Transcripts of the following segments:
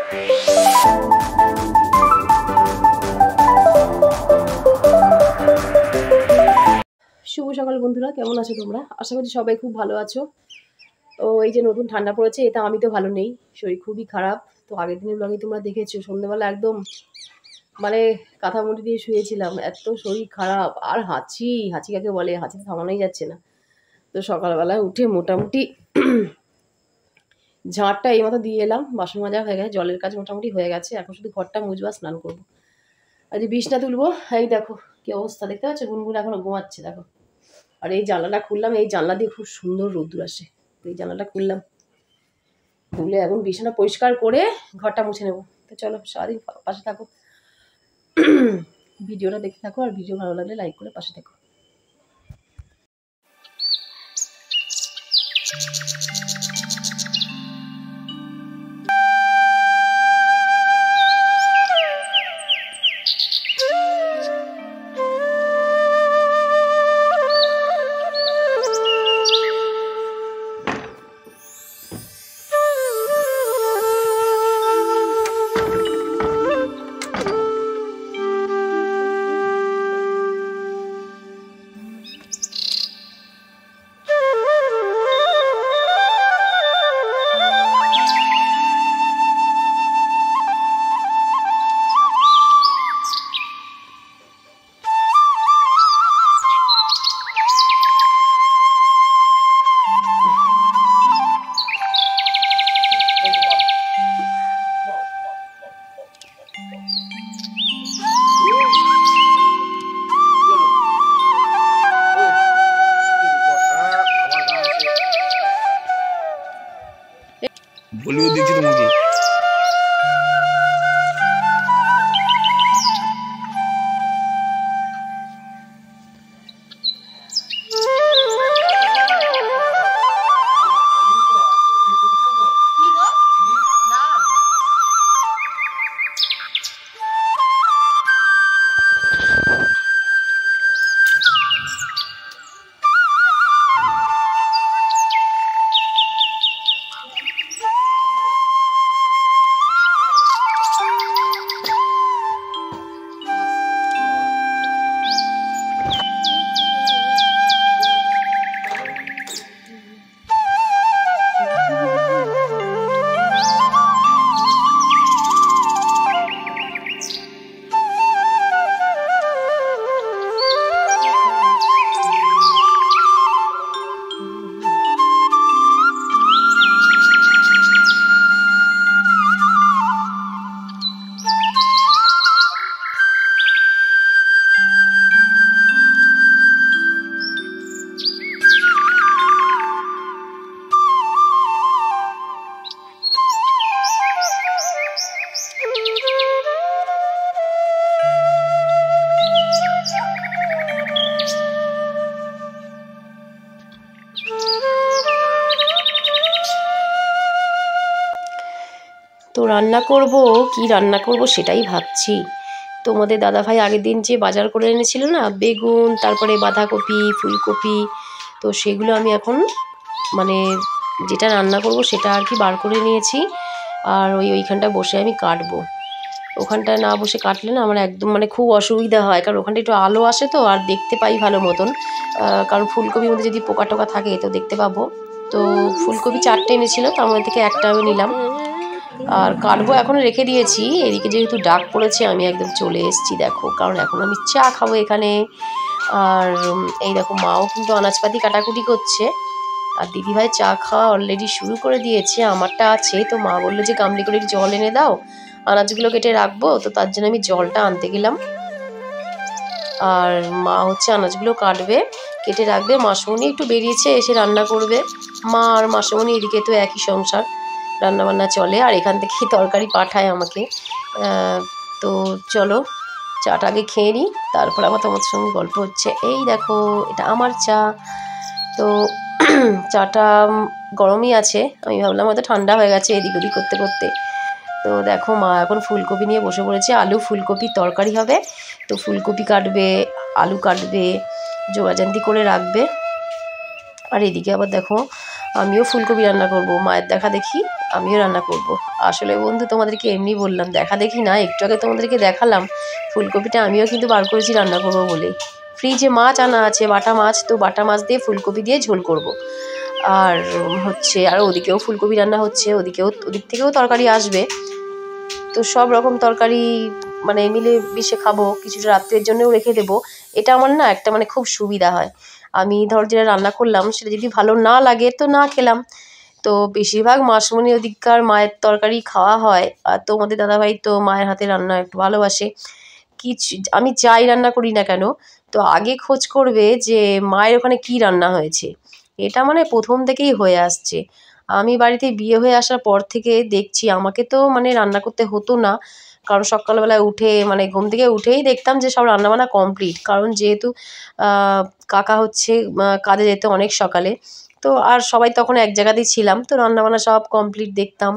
শুভ সকাল বন্ধুরা, কেমন আছো তোমরা? আশা করি সবাই খুব ভালো আছো। তো এই যে নতুন ঠান্ডা পড়েছে, এটা আমি তো ভালো নেই, শরীর খুবই খারাপ। তো আগের দিনের ব্লগে তোমরা দেখেছো, সন্ধ্যেবেলা একদম মানে কাঁথা মুড়ি দিয়ে শুয়েছিলাম, এত শরীর খারাপ। আর হাঁচি কাকে বলে, হাঁচি থামানোই যাচ্ছে না। তো সকালবেলা উঠে মোটামুটি ঝাঁটটা এই মতো দিয়ে এলাম, বাসন মাজা হয়ে গেছে, জলের কাজ মোটামুটি হয়ে গেছে। এখন শুধু ঘরটা মুছবা, স্নান করবো, আর যে বিছনা তুলবো। এই দেখো কি অবস্থা, দেখতে পাচ্ছ? গুনগুন এখনো ঘুমাচ্ছে, দেখো। আর এই জানলাটা খুললাম, এই জানলা দিয়ে খুব সুন্দর রোদ্দুর আসে। এই জানলাটা খুললাম, খুলে এখন বিছানা পরিষ্কার করে ঘরটা মুছে নেবো। তো চলো, সারাদিন পাশে থাকো, ভিডিওটা দেখতে থাকো, আর ভিডিও ভালো লাগলে লাইক করে পাশে থাকো। বলিউড দেখছি তোমাকে। তো রান্না করব, কি রান্না করব সেটাই ভাবছি। তোমাদের দাদাভাই আগের দিন যে বাজার করে এনেছিল না, বেগুন, তারপরে বাঁধাকপি, ফুলকপি, তো সেগুলো আমি এখন মানে যেটা রান্না করব সেটা আর কি বার করে নিয়েছি। আর ওইখানটা বসে আমি কাটবো। ওখানটায় না বসে কাটলে না আমার একদম মানে খুব অসুবিধা হয়, কারণ ওখানটা একটু আলো আসে তো, আর দেখতে পাই ভালো মতন। কারণ ফুলকপির মধ্যে যদি পোকা টোকা থাকে তো দেখতে পাবো। তো ফুলকপি 4টে এনেছিল, তার মধ্যে থেকে একটা আমি নিলাম। আর কাটবো, এখন রেখে দিয়েছি। এদিকে যেহেতু ডাক পড়েছে, আমি একদম চলে এসেছি, দেখো, কারণ এখন আমি চা খাবো এখানে। আর এই দেখো, মাও কিন্তু আনাজপাতি কাটাকুটি করছে, আর দিদিভাই চা খাওয়া অলরেডি শুরু করে দিয়েছে। আমারটা আছে, তো মা বললো যে গামলি করে জল এনে দাও, আনাজগুলো কেটে রাখবো, তো তার জন্য আমি জলটা আনতে গেলাম। আর মা হচ্ছে আনাজগুলো কাটবে, কেটে রাখবে। মাসমণি একটু বেরিয়েছে, এসে রান্না করবে। মা আর মাসমণি এদিকে তো একই সংসার, রান্নাবান্না চলে, আর এখান থেকেই তরকারি পাঠায় আমাকে। তো চলো চাটা আগে খেয়ে নিই, তারপর আবার তোমার সঙ্গে গল্প হচ্ছে। এই দেখো, এটা আমার চা। তো চাটা গরমই আছে, আমি ভাবলাম হয়তো ঠান্ডা হয়ে গেছে এদিক ওদিক করতে করতে। তো দেখো, মা এখন ফুলকপি নিয়ে বসে পড়েছে, আলু ফুলকপির তরকারি হবে। তো ফুলকপি কাটবে, আলু কাটবে, জোগাড়জান্তি করে রাখবে। আর এদিকে আবার দেখো আমিও ফুলকপি রান্না করব, মায়ের দেখা দেখি আমিও রান্না করব। আসলে বন্ধু তোমাদেরকে এমনি বললাম, দেখা দেখি না, একটু আগে তোমাদেরকে দেখালাম ফুলকপিটা আমিও কিন্তু বার করেছি রান্না করব বলে। ফ্রিজে মাছ আনা আছে, বাটা মাছ, তো বাটা মাছ দিয়ে ফুলকপি দিয়ে ঝোল করব। আর হচ্ছে আর ওদিকেও ফুলকপি রান্না হচ্ছে, ওদিক থেকেও তরকারি আসবে। তো সব রকম তরকারি মানে মিলে মিশে খাবো, কিছুটা রাত্রের জন্যও রেখে দেবো। এটা আমার না একটা মানে খুব সুবিধা হয়। আমি ধর যেটা রান্না করলাম সেটা যদি ভালো না লাগে তো না খেলাম। তো বেশিরভাগ মাসমণি ওদিককার মায়ের তরকারি খাওয়া হয়। আর তোমাদের দাদাভাই তো মায়ের হাতে রান্না একটু ভালোবাসে। আমি যাই রান্না করি না কেন, তো আগে খোঁজ করবে যে মায়ের ওখানে কি রান্না হয়েছে। এটা মানে প্রথম থেকেই হয়ে আসছে। আমি বাড়িতে বিয়ে হয়ে আসার পর থেকে দেখছি, আমাকে তো মানে রান্না করতে হতো না, কারণ সকালবেলায় উঠে মানে ঘুম থেকে উঠেই দেখতাম যে সব রান্নাবান্না কমপ্লিট। কারণ যেহেতু কাকা হচ্ছে কাজে যেত অনেক সকালে, তো আর সবাই তখন এক জায়গাতেই ছিলাম, তো রান্নাবান্না সব কমপ্লিট দেখতাম।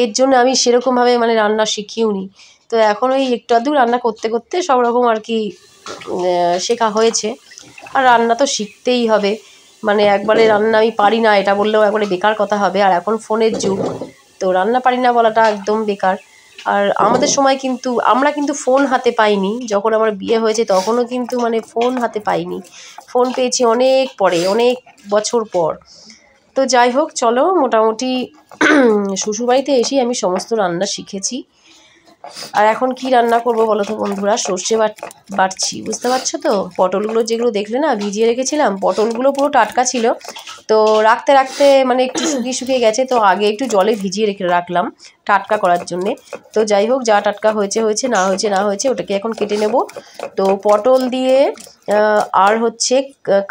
এর জন্য আমি সেরকমভাবে মানে রান্না শিখিও নি। তো এখন ওই একটু আধটু রান্না করতে করতে সব রকম আর কি শেখা হয়েছে। আর রান্না তো শিখতেই হবে, মানে একবারে রান্না আমি পারি না এটা বললেও একবারে বেকার কথা হবে। আর এখন ফোনের যুগ, তো রান্না পারি না বলাটা একদম বেকার। আর আমাদের সময় কিন্তু আমরা কিন্তু ফোন হাতে পাইনি, যখন আমার বিয়ে হয়েছে তখনও কিন্তু মানে ফোন হাতে পাইনি। ফোন পেয়েছি অনেক পরে, অনেক বছর পর। তো যাই হোক চলো, মোটামুটি শ্বশুরবাড়িতে এসেই আমি সমস্ত রান্না শিখেছি। আর এখন কি রান্না করব বলো তো বন্ধুরা, সর্ষে বাটছি, বুঝতে পারছো তো। পটলগুলো যেগুলো দেখলে না ভিজিয়ে রেখেছিলাম, পটলগুলো পুরো টাটকা ছিল। তো রাখতে রাখতে মানে একটু শুকিয়ে শুকিয়ে গেছে, তো আগে একটু জলে ভিজিয়ে রাখলাম টাটকা করার জন্যে। তো যাই হোক, যা টাটকা হয়েছে হয়েছে, না হয়েছে ওটাকে এখন কেটে নেব। তো পটল দিয়ে আর হচ্ছে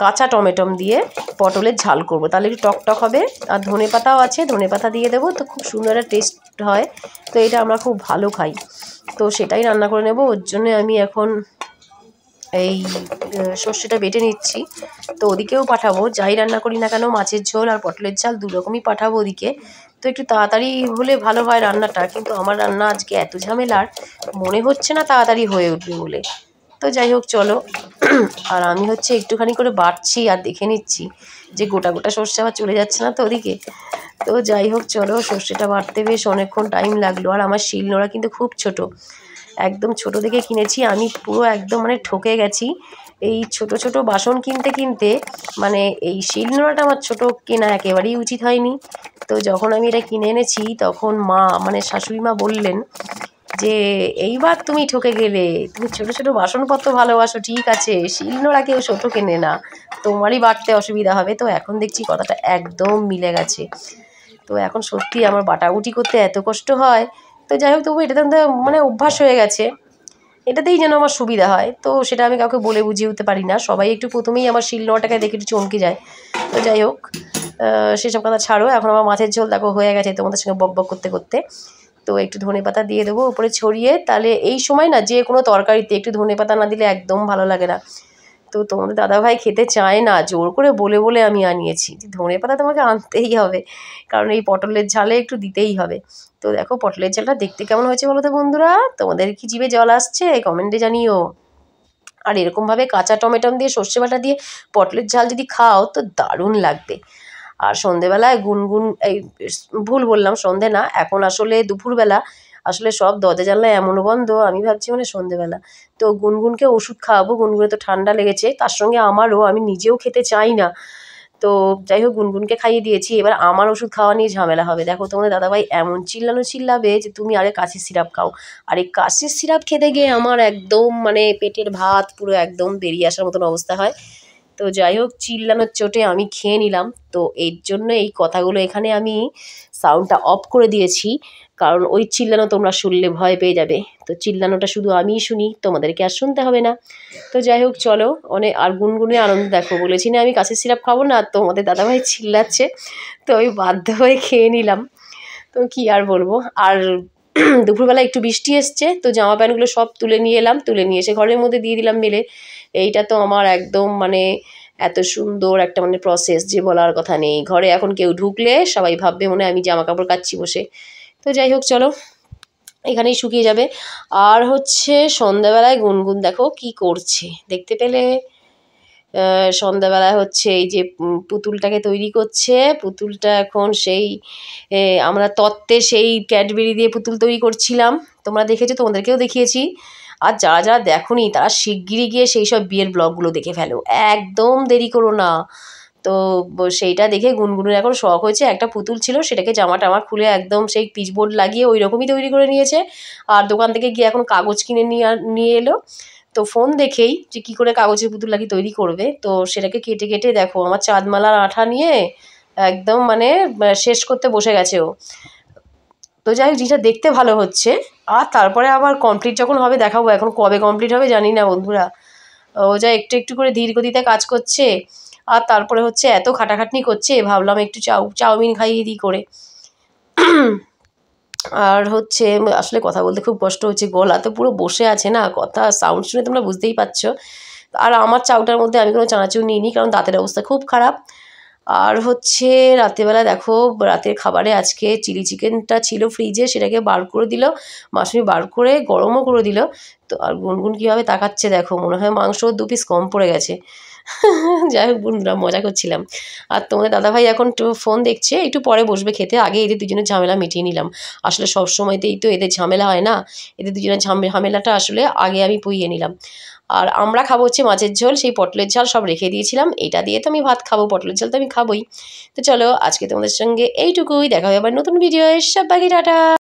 কাঁচা টমেটো দিয়ে পটলের ঝাল করব, তাহলে একটু টকটক হবে। আর ধনে পাতাও আছে, ধনে পাতা দিয়ে দেবো, তো খুব সুন্দর একটা টেস্ট হয়। তো এটা আমরা খুব ভালো খাই, তো সেটাই রান্না করে নেব। ওর জন্য আমি এখন এই সর্ষেটা বেটে নিচ্ছি। তো ওদিকেও পাঠাবো, যাই রান্না করি না কেন, মাছের ঝোল আর পটলের ঝাল দু রকমই পাঠাবো ওদিকে। তো একটু তাড়াতাড়ি হলে ভালো হয় রান্নাটা, কিন্তু আমার রান্না আজকে এত ঝামেলার, মনে হচ্ছে না তাড়াতাড়ি হয়ে উঠবে বলে। তো যাই হোক চলো, আর আমি হচ্ছে একটুখানি করে বাটছি আর দেখে নিচ্ছি যে গোটা গোটা সর্ষে আবার চলে যাচ্ছে না তো ওদিকে। তো যাই হোক চলো, সর্ষেটা বাটতে বেশ অনেকক্ষণ টাইম লাগলো। আর আমার শিলনোড়া কিন্তু খুব ছোট, একদম ছোট দেখে কিনেছি। আমি পুরো একদম মানে ঠকে গেছি এই ছোট ছোট বাসন কিনতে কিনতে। মানে এই শিলনোড়াটা আমার ছোট কেনা একেবারেই উচিত হয়নি। তো যখন আমি এটা কিনে এনেছি তখন মা মানে শাশুড়ি মা বললেন যে এইবার তুমি ঠকে গেলে, তুমি ছোট ছোট বাসনপত্র ভালোবাসো ঠিক আছে, শিলনোড়া কেউ ছোট কেনে না, তোমারই বাটতে অসুবিধা হবে। তো এখন দেখছি কথাটা একদম মিলে গেছে। তো এখন সত্যি আমার বাটাবুটি করতে এত কষ্ট হয়। তো যাই হোক, তবু এটাতে মানে অভ্যাস হয়ে গেছে, এটাতেই যেন আমার সুবিধা হয়। তো সেটা আমি কাউকে বলে বুঝিয়ে উঠতে পারি না, সবাই একটু প্রথমেই আমার শিলনোড়াটাকে দেখে একটু চমকে যায়। তো যাই হোক, সেসব কথা ছাড়ো, এখন আমার মাছের ঝোল দেখো হয়ে গেছে তোমাদের সঙ্গে বক বক করতে করতে। তো একটু ধনেপাতা দিয়ে দেবো উপরে ছড়িয়ে, তাহলে এই সময় না যে কোনো তরকারিতে একটু ধনেপাতা না দিলে একদম ভালো লাগে না। তো তোমাদের দাদাভাই খেতে চায় না, জোর করে বলে বলে আমি আনিয়েছি যে ধনেপাতা তোমাকে আনতেই হবে, কারণ এই পটলের ঝালে একটু দিতেই হবে। তো দেখো পটলের ঝালটা দেখতে কেমন হয়েছে বলো তো বন্ধুরা, তোমাদের কি জিভে জল আসছে কমেন্টে জানিও। আর এরকমভাবে কাঁচা টমেটো দিয়ে সর্ষে বাটা দিয়ে পটলের ঝাল যদি খাও তো দারুণ লাগবে। আর সন্ধেবেলায় গুনগুন এই ভুল বললাম, সন্ধে না, এখন আসলে দুপুরবেলা, আসলে সব দরজা জানলা এমন বন্ধ, আমি ভাবছি মানে সন্ধেবেলা। তো গুনগুনকে ওষুধ খাওয়াবো, গুনগুনে তো ঠান্ডা লেগেছে, তার সঙ্গে আমারও, আমি নিজেও খেতে চাই না। তো যাই হোক গুনগুনকে খাইয়ে দিয়েছি, এবার আমার ওষুধ খাওয়া নিয়ে ঝামেলা হবে। দেখো তোমাদের দাদাভাই এমন চিল্লাবে যে তুমি আরে কাশির সিরাপ খাও। আর এই কাশির সিরাপ খেতে গিয়ে আমার একদম মানে পেটের ভাত পুরো একদম বেরিয়ে আসার মতন অবস্থা হয়। তো যাই হোক চিল্লানোর চোটে আমি খেয়ে নিলাম। তো এর জন্য এই কথাগুলো এখানে আমি সাউন্ডটা অফ করে দিয়েছি, কারণ ওই চিল্লানো তোমরা শুনলে ভয় পেয়ে যাবে। তো চিল্লানোটা শুধু আমিই শুনি, তোমাদেরকে আর শুনতে হবে না। তো যাই হোক চলো, অনেক আর গুনগুনে আনন্দ দেখো, বলেছি না আমি কাশির সিরাপ খাবো না, তোমাদের দাদাভাই চিল্লাচ্ছে, তো আমি বাধ্য হয়ে খেয়ে নিলাম। তো কি আর বলবো। আর দুপুরবেলা একটু বৃষ্টি এসছে, তো জামা প্যান্টগুলো সব তুলে নিয়ে এলাম, তুলে নিয়ে এসে ঘরের মধ্যে দিয়ে দিলাম মেলে। এইটা তো আমার একদম মানে এত সুন্দর একটা মানে প্রসেস যে বলার কথা নেই। ঘরে এখন কেউ ঢুকলে সবাই ভাববে মনে হয় আমি জামা কাপড় কাচ্ছি বসে। তো যাই হোক চলো, এখানেই শুকিয়ে যাবে। আর হচ্ছে সন্ধ্যাবেলায় গুনগুন দেখো কি করছে, দেখতে পেলে? সন্ধ্যাবেলা হচ্ছে এই যে পুতুলটাকে তৈরি করছে। পুতুলটা এখন সেই আমরা তত্ত্বে সেই ক্যাডবেরি দিয়ে পুতুল তৈরি করছিলাম, তোমরা দেখেছো, তোমাদেরকেও দেখিয়েছি। আর যারা যারা দেখোনি তারা শিগগিরই গিয়ে সেই সব বিয়ের ব্লগগুলো দেখে ফেলো, একদম দেরি করো না। তো সেইটা দেখে গুনগুনের এখন শখ হয়েছে। একটা পুতুল ছিল, সেটাকে জামা টামা খুলে একদম সেই পিচবোর্ড লাগিয়ে ওই রকমই তৈরি করে নিয়েছে। আর দোকান থেকে গিয়ে এখন কাগজ কিনে নিয়ে এলো। তো ফোন দেখেই যে কী করে কাগজের পুতুল লাগিয়ে তৈরি করবে, তো সেটাকে কেটে কেটে দেখো আমার চাঁদমালার আঠা নিয়ে একদম মানে শেষ করতে বসে গেছে ও। তো যাই হোক, জিনিসটা দেখতে ভালো হচ্ছে। আর তারপরে আবার কমপ্লিট যখন হবে দেখাবো, এখন কবে কমপ্লিট হবে জানি না বন্ধুরা। ও যা একটু একটু করে ধীর গতিতে কাজ করছে। আর তারপরে হচ্ছে এত খাটাখাটনি করছে, ভাবলাম একটু চাউমিন খাইয়ে দিই করে। আর হচ্ছে আসলে কথা বলতে খুব কষ্ট হচ্ছে, গলা তো পুরো বসে আছে না, কথা সাউন্ড শুনে তোমরা বুঝতেই পারছো। আর আমার চাউটার মধ্যে আমি কোনো চানাচুর নিইনি, কারণ দাঁতের অবস্থা খুব খারাপ। আর হচ্ছে রাত্রেবেলা দেখো, রাতের খাবারে আজকে চিলি চিকেনটা ছিল ফ্রিজে, সেটাকে বার করে দিল মাসুমি, বার করে গরমও করে দিল। তো আর গুনগুন কীভাবে তাকাচ্ছে দেখো, মনে হয় মাংস 2 পিস কম পড়ে গেছে। যাই হোক বন্ধুরা, মজা করছিলাম। আর তোমাদের দাদাভাই এখন ফোন দেখছে, একটু পরে বসবে খেতে, আগে এদের দুজনের ঝামেলা মিটিয়ে নিলাম। আসলে সব সময়তেই তো এদের ঝামেলা হয় না, এদের দুজনের ঝামেলাটা আসলে আগে আমি পুইয়ে নিলাম। আর আমরা খাবো হচ্ছে মাছের ঝোল, সেই পটলের ঝাল সব রেখে দিয়েছিলাম, এটা দিয়ে তো আমি ভাত খাবো, পটলের ঝাল তো আমি খাবোই। তো চলো আজকে তোমাদের সঙ্গে এইটুকুই, দেখা হবে আবার নতুন ভিডিও। সবাইকে টাটা।